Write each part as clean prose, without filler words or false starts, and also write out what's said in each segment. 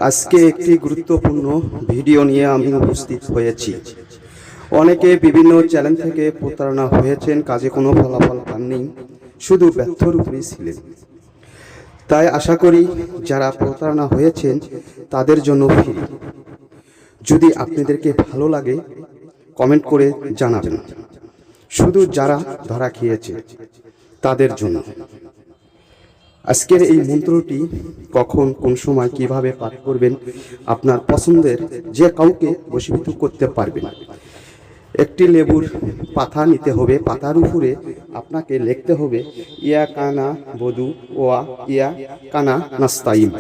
আজকে একটি গুরুত্বপূর্ণ ভিডিও নিয়ে আমি উপস্থিত হয়েছি। অনেকে বিভিন্ন চ্যানেল থেকে প্রতারণা হয়েছেন, কাজে কোনো ফলাফল পাননি, শুধু ব্যর্থর উপরেই ছিলেন। তাই আশা করি যারা প্রতারণা হয়েছেন তাদের জন্য ফ্রি। যদি আপনাদেরকে ভালো লাগে কমেন্ট করে জানাবেন। শুধু যারা ধরা খেয়েছে তাদের জন্য আজকের এই মন্ত্রটি কখন কোন সময় কিভাবে পাঠ করবেন, আপনার পছন্দের যে কাউকে বশীভূত করতে পারবেন। একটি লেবুর পাতা নিতে হবে, পাতার উপরে আপনাকে লিখতে হবে ইয়া কানা বধু ওয়া ইয়া কানা নাস্তাইম।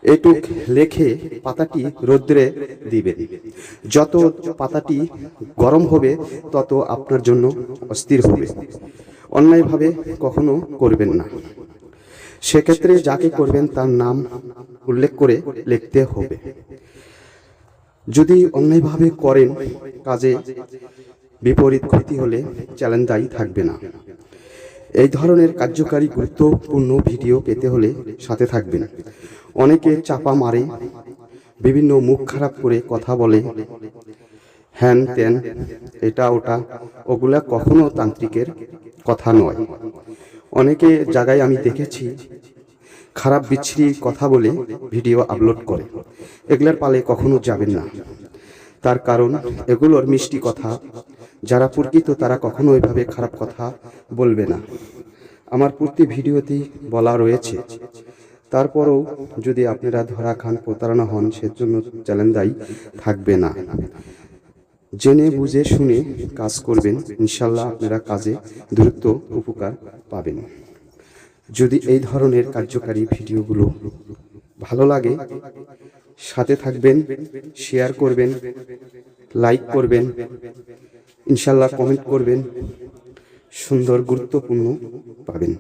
এটুক লেখে পাতাটি রৌদ্রে দিবেন। যত পাতাটি গরম হবে তত আপনার জন্য অস্থির হবে। অন্যায়ভাবে কখনো করবেন না। সেক্ষেত্রে যাকে করবেন তার নাম উল্লেখ করে লিখতে হবে। যদি অন্যায়ভাবে করেন, কাজে বিপরীত ক্ষতি হলে চ্যালেঞ্জ দায়ী থাকবে না। এই ধরনের কার্যকারী গুরুত্বপূর্ণ ভিডিও পেতে হলে সাথে থাকবেন। অনেকে চাপা মারে, বিভিন্ন মুখ খারাপ করে কথা বলে, হ্যান ত্যান এটা ওটা, ওগুলা কখনো তান্ত্রিকের কথা নয়। অনেকে জায়গায় আমি দেখেছি খারাপ বিচ্ছিরি কথা বলে ভিডিও আপলোড করে। এগুলার পালে কখনো যাবেন না। তার কারণ এগুলোর মিষ্টি কথা, যারা প্রকৃত তারা কখনো এভাবে খারাপ কথা বলবে না। আমার প্রতি ভিডিওতেই বলা রয়েছে। তারপরেও যদি আপনারা ধরা খান, প্রতারণা হন, সেজন্য চ্যালেঞ্জ দায়ী থাকবে না। জেনে বুঝে শুনে কাজ করবেন, ইনশাল্লাহ আপনারা কাজে দ্রুত উপকার পাবেন। যদি এই ধরনের কার্যকারী ভিডিওগুলো ভালো লাগে সাথে থাকবেন, শেয়ার করবেন, লাইক করবেন, ইনশাল্লাহ কমেন্ট করবেন, সুন্দর গুরুত্বপূর্ণ পাবেন।